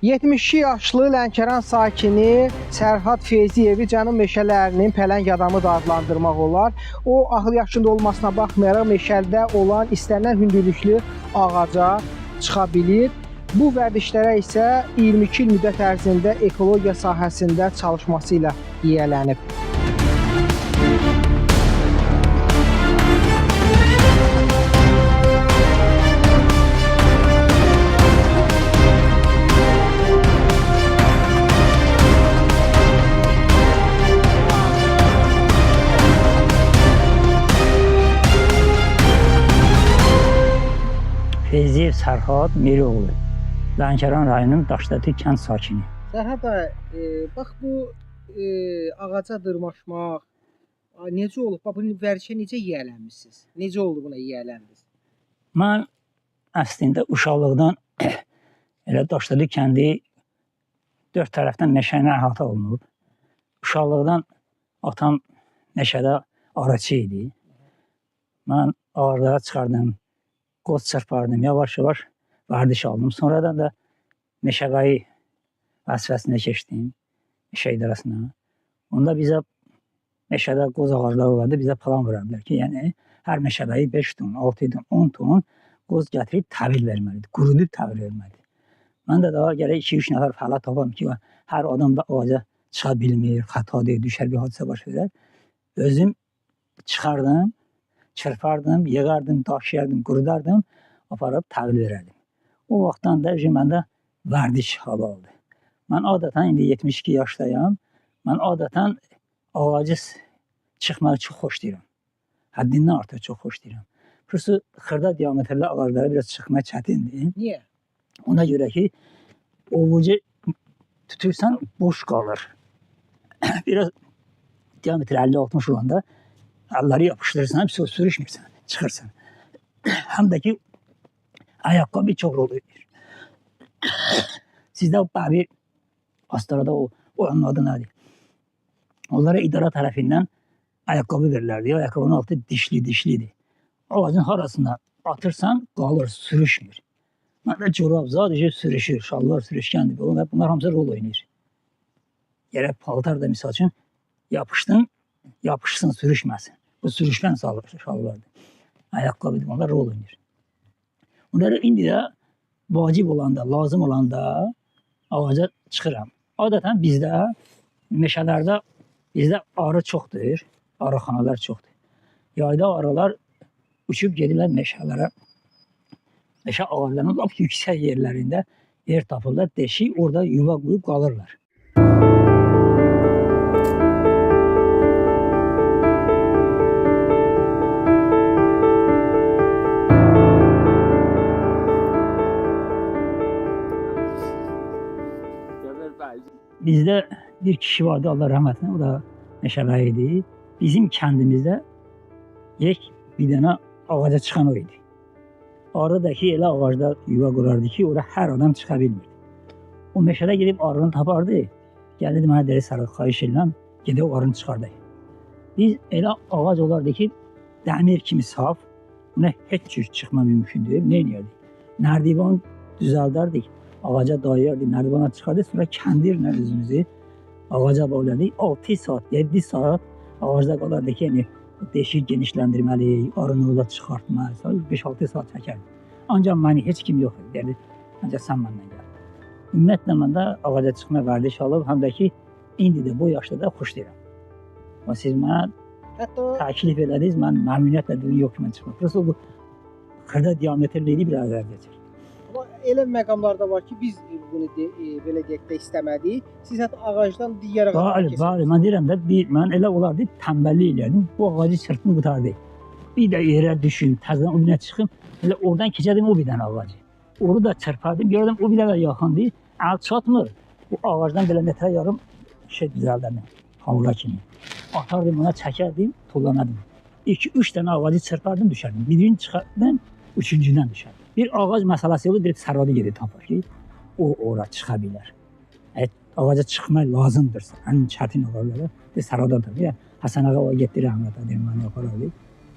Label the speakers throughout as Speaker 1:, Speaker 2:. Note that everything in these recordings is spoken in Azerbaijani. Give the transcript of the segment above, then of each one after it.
Speaker 1: 72 yaşlı Lənkəran sakini Sərhad Feyziyevi cənub meşələrinin pələng adamı da adlandırmaq olar. O, axır yaşında olmasına baxmayaraq meşədə olan istənilən hündürlüklü ağaca çıxa bilir. Bu vərdişlərə isə 22 il müddət ərzində ekologiya sahəsində çalışması ilə yiyələnib.
Speaker 2: Feyziyev Sərhad Mirioğlu, Lənkəran rayonunun Daşdəti kənd sakini.
Speaker 1: Sərhad bəy, bax bu ağaca dırmaşmaq necə olub? Bax bu vərdişə necə yiyələnmisiniz? Necə oldu buna yiyələndiniz?
Speaker 2: Mən əslində uşaqlıqdan elə Daşdəti kəndi 4 tərəfdən meşə ilə əhatə olunub. Uşaqlıqdan atam meşədə arıçı idi. Mən ağaclara çıxardım, qoz çırpardım, yavaş-yavaş vərdiş aldım. Sonradan da meşəqayı vəzifəsinə keçdim, meşə idarəsinə. Onda bizə meşədə qoz ağacları vardı, bizə plan verərdilər ki, yəni hər meşəqayı 5 ton, 6 ton, 10 ton qoz gətirib təhvil verməlidir, qurudub təhvil verməlidir. Mən də daha gərək 2-3 nəfər fəala tapam ki, hər adam da ağaca çıxa bilmir, xətadır, düşər bir hadisə baş verər. Özüm çıxardım, çırpardım, yığardım, daşıyardım, qurudardım, aparıb təhvil verərdim. O vaxtdan da məndə vərdiş halı oldu. Mən adətən, indi 72 yaşdayam, mən adətən ağacı çıxmağı çox xoşlayıram. Həddindən artıq çox xoşlayıram. Prosto xırda diametrli ağaclara biraz çıxmaq çətindir.
Speaker 1: Niyə?
Speaker 2: Ona görə ki, ovucu tutursan boş qalır. Biraz diametri 50-60 olanda əlləri yapışdırırsan, hepsi o sürüşmürsən, çıxırsan. Həm də ki, ayaqqabı çox rol edir. Sizdə o bəbir hastarada onun adı nədir? Onlara idara tərəfindən ayaqqabı verirlərdi. Ayaqqabının altı dişlidir. Ağacın harasına atırsan, qalır, sürüşmür. Məndə corab sadəcə sürüşür, şallar sürüşkəndir. Bunlar hamısı rol oynayır. Gərək paltar da misal üçün yapışsın, sürüşməsin. Bu sürüşkən şallardır. Ayaqqabıdır, onlar rol oynayır. Bunları indi də vacib olanda, lazım olanda ağaca çıxıram. Adətən bizdə, meşələrdə bizdə arı çoxdur, arıxanalar çoxdur. Yayda arılar uçub gedirlər meşələrə. Meşə ağaclarının lap yüksək yerlərində yer tapırlar, deşik, orada yuva qoyub qalırlar. Bizdə bir kişi vardı, Allah rəhmət eləsin, o da meşəbəyi idi. Bizim kəndimizdə bir dənə ağaca çıxan o idi. Arıdakı elə ağacda yuva qurardı ki, ora hər adam çıxa bilmirdi. O meşədə gedib arını tapardı, gəlirdi mənə deyir, Sərhad, xahiş edirəm, gedib arını çıxardıq. Biz elə ağac olardı ki, dəmir kimi saf, buna heç cür çıxma mümkündür. Nə edirdik? Nərdivan düzəldərdik. Ağaca dayıyardı, nərdivana çıxardı, sonra kəndirlə özümüzü ağaca bağlardı. 6 saat, 7 saat ağacda qalardı ki, yəni deşik genişləndirməli, arını ola çıxartma, 5-6 saat çəkərdi. Ancaq məni heç kim yox idi, derdi, ancaq sən məndən gəl. Ümumiyyətlə, mən də ağaca çıxma vərdiş alıb, həm də ki, indi də bu yaşda da xoşlayıram. Siz mənə təklif elədiniz, mən məmnuniyyətlə dedim, yox ki, mən çıxmaq. Prosto bu xırda diametrliyini biraz əvvəlcəcək.
Speaker 1: Amma elə məqamlarda var ki, biz bunu belə deyək də istəmədik. Siz hətta ağacdan digər ağaca keçirsiniz. Bəli,
Speaker 2: mən deyirəm də, mən elə olardı, təmbəllik eləyərdim, bu ağacı çırpını qutardı. Bir də yerə düşün, təzədən o birine çıxım, elə oradan keçərdim o bir dənə ağacı. Onu da çırpardım, gördüm o bir dənə yaxındır, əl çatmır. Bu ağacdan belə metrə yarım şey düzəldirdim, havla kimi. Atardım ona, çəkərdim, tullanardım. 2-3 dənə ağacı çırpardım, düşərdim. Birini çıxardım, üçüncüdən düşərdim. Bir ağac məsələsi olur, deyib Sərhadı gedib tapır ki, o ora çıxa bilər. Ağaca çıxmaq lazımdırsa, ən çətin ağaclara, deyib Sərhadadır. Həsən ağa o getdi rəhmətə, deyim, mən yaparardı,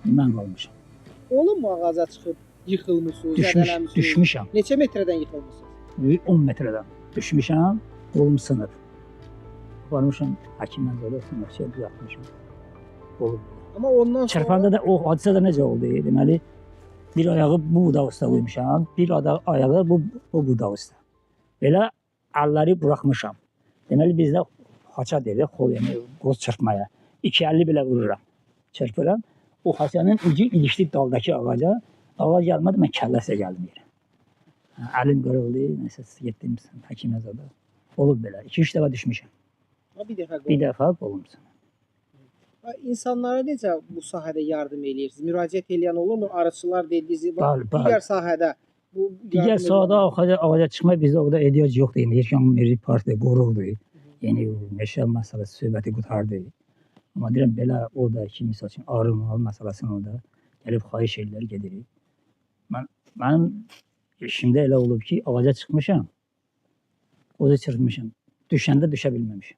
Speaker 2: mən qalmışam.
Speaker 1: Olub mu ağaca çıxıb, yıxılmışsınız, zədələmişsiniz?
Speaker 2: Düşmüşəm.
Speaker 1: Neçə metrədən yıxılmışsınız?
Speaker 2: 10 metrədən. düşmüşəm, qolum sınıb. Varmışam həkimdən sonra sınıb şey düzəltmişəm. Olub.
Speaker 1: Amma ondan sonra
Speaker 2: Çırpanda da o hadisə də necə oldu? Deməli, bir ayağı bu budaq üstə qoymuşam, bir ayağı bu budaq üstə. Belə əlləri buraxmışam. Deməli, bizdə haça deyilir, xol yəni qoz çırpmaya. 2.50 belə vururam, çırpıram. O haçanın ucu ilişdi daldakı ağaca. Ağac gəlmədi, mən kəlləsə gəldim yerə. Əlim qırıldı, nəsə getdim həkimə zada. Olub belə. 2-3 dəfə düşmüşəm. Bir dəfə qolum sınıb.
Speaker 1: İnsanlara necə bu sahədə yardım eləyirsiniz? Müraciət edən olurmu? Arıçılar dediniz,
Speaker 2: Bəli, bəli.
Speaker 1: digər sahədə bu
Speaker 2: Digər sahədə ağaca çıxma bizdə o qədər ehtiyac yoxdur. İndi heç kim milli partiya qoruldu. Yəni meşə məsələsi söhbəti qurtardı. Amma deyirəm belə orada ki, misal üçün arı məsələsini orada gəlib xahiş edirlər, gedirik. Mənim işimdə elə olub ki, ağaca çıxmışam, qoza çırpmışam. Düşəndə düşə bilməmişəm.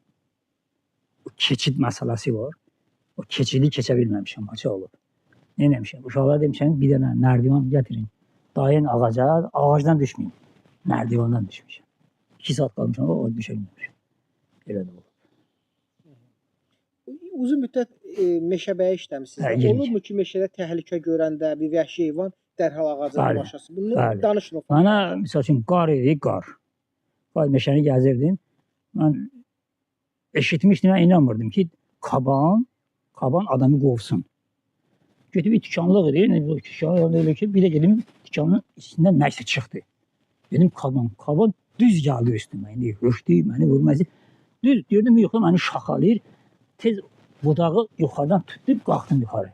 Speaker 2: O keçid məsələsi var. O keçidi keçə bilməmişəm, haça olub. Nə eləmişəm? Uşaqlara demişəm, bir dənə nərdivan gətirin. Dayın ağaca, ağacdan düşməyin. Nərdivandan düşmüşəm. 2 saat qalmışam, o düşə bilməmişəm. Elə də olub.
Speaker 1: Uzun müddət meşəbəyə işləmisiniz.
Speaker 2: Hə,
Speaker 1: Olurmu ki, meşədə təhlükə görəndə bir vəhşi heyvan dərhal ağaca ulaşasın? Bunu danışın o.
Speaker 2: Mənə, misal üçün, qar idi, qar. Qar meşəni gəzirdim. Mən eşitmişdim, mən inanmırdım ki, kaban adamı qovsun. Götüb bir tikanlıq idi, bu tikanlıq elə ki, bir də gedim tikanın içindən nəsə çıxdı. Dedim kaban düz gəldi üstümə, indi höşdü, məni vurmazdı. Düz, gördüm, yoxda məni şaxalayır. Tez budağı yuxarıdan tutdum, qalxdım yuxarı.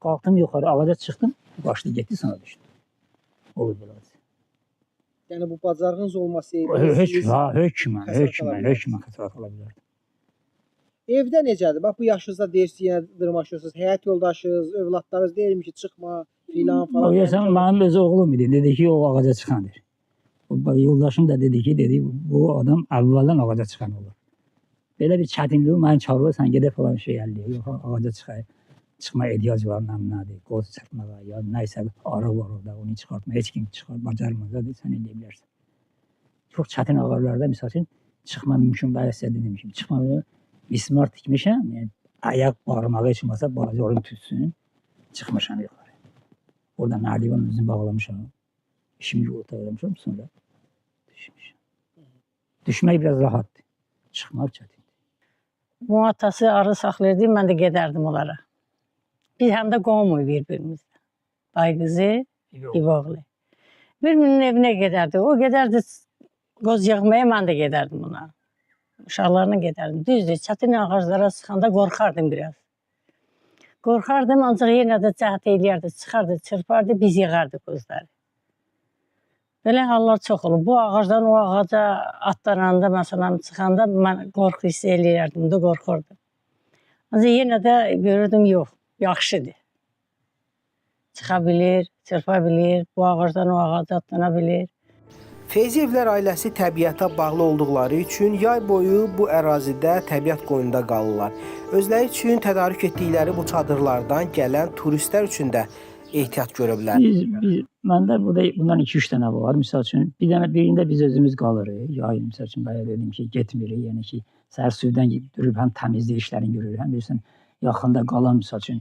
Speaker 2: Qalxdım yuxarı, ağaca çıxdım, başlı getdi, sana düşdü. Olur belə.
Speaker 1: Yəni bu bacarığınız olmasaydı,
Speaker 2: hökmən xəsarət ala bilərdim.
Speaker 1: Evdə necədir? Bax bu yaşınızda deyirsiniz, yenə dırmaşırsınız. Həyat yoldaşınız, övladlarınız deyirmi ki, çıxma filan falan.
Speaker 2: Mənim öz oğlum idi. Dedi ki, o ağaca çıxandır. Yoldaşım da dedi ki, bu adam əvvəldən ağaca çıxan olur. Belə bir çətinliyi məni çağırır, sən gedək falan şey əldə. Yox, ağaca çıxma ehtiyac var, nədir, qoz çırpmağa, ya nəysə arı var orada, onu çıxartma. Heç kim bacarmaz, sən edə bilərsən. Çox çətin ağarlarda, misal üçün, çıxma mümkün vəziyyətdə demişim. Çıxma mismar tikmişəm, yəni ayaq barmağı heç olmasa balaca orada tutsun, çıxmışam yuxarı. Orada nərdivan üzünü bağlamışam, işimi ortalamışam, sonra düşmüşəm. Düşmək biraz rahatdır, çıxmaq çətindir.
Speaker 3: Bu atası arı saxlayırdı, mən də gedərdim onlara. Biz həm də qoğmuyuz bir-birimizdə. Dayı qızı, İboğlu. Bir-birinin evinə gedərdi, o gedərdi qoz yığmaya, mən də gedərdim ona. Uşaqlarına gedərdim. Düzdür, çətin ağaclara çıxanda qorxardım biraz. Qorxardım, ancaq yenə də cəhd eləyərdi, çıxardı, çırpardı, biz yığardı qozları. Belə hallar çox olur. Bu ağacdan o ağaca atlananda, məsələn, çıxanda mən qorxu hiss eləyərdim, də qorxurdum. Ancaq yenə də görürdüm, yox, yaxşıdır. Çıxa bilir, çırpa bilir, bu ağacdan o ağaca atlana bilir.
Speaker 1: Feyziyevlər ailəsi təbiətə bağlı olduqları üçün yay boyu bu ərazidə təbiət qoynunda qalırlar. Özləri üçün tədarük etdikləri bu çadırlardan gələn turistlər üçün də ehtiyat görə bilər.
Speaker 2: Məndə burada bundan 2-3 dənə var. Misal üçün, birində biz özümüz qalırıq. Yay, misal üçün, bəyə dedim ki, getmirik. Yəni ki, səhər sudan durub həm təmizlik işlərini görürük, həm bilirsən, yaxında qalan, misal üçün,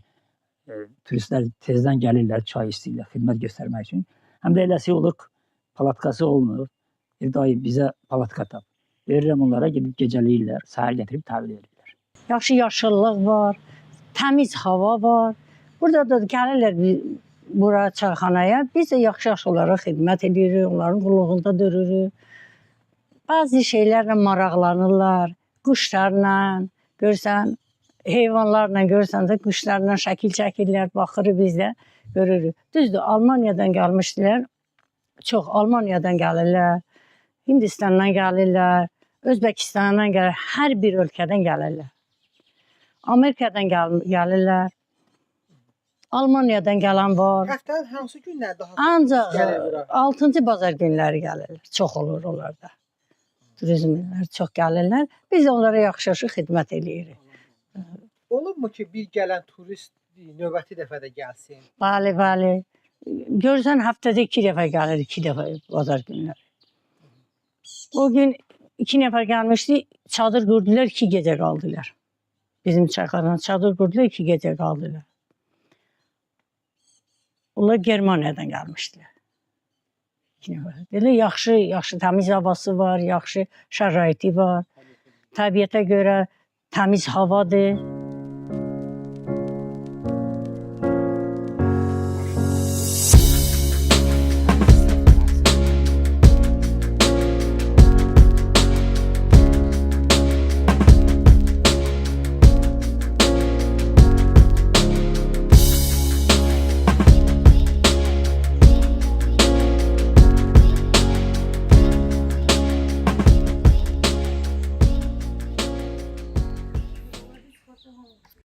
Speaker 2: turistlər tezdən gəlirlər, çay istəyirlər, xidmət göstərmək üçün. Həm də eləsi olur, palatkası olmur. Dayı bizə palatka tap. Verirəm onlara, gedib gecələyirlər, səhər gətirib təhvil edirlər.
Speaker 3: Yaxşı yaşıllıq var, təmiz hava var. Burada da gəlirlər bura çayxanaya. Biz də yaxşı olaraq xidmət edirik, onların qulluğunda dururuq. Bəzi şeylərlə maraqlanırlar, quşlarla, görsən, heyvanlarla görsən də quşlarla şəkil çəkirlər, baxırıq biz də görürük. Düzdür, Almaniyadan gəlmişdilər. Çox Almaniyadan gəlirlər, Hindistandan gəlirlər, Özbəkistandan gəlirlər, hər bir ölkədən gəlirlər. Amerikadan gəlirlər, Almaniyadan gələn var.
Speaker 1: Həftənin hansı günləri daha
Speaker 3: Ancaq 6-cı bazar günləri gəlirlər, çox olur onlarda. Turizmlər çox gəlirlər, biz onlara yaxşı xidmət edirik.
Speaker 1: Olubmu ki, bir gələn turist növbəti dəfə də gəlsin?
Speaker 3: Bəli, bəli. Görürsən, həftədə 2 dəfə gəlir, 2 dəfə bazar günləri. O gün 2 nəfər gəlmişdi, çadır qurdular, 2 gecə qaldılar. Bizim Çayxanan çadır qurdular, 2 gecə qaldılar. Onlar Germaniyadan gəlmişdilər. 2 nəfər. Belə yaxşı təmiz havası var, yaxşı şəraiti var. Təbiətə görə təmiz havadır.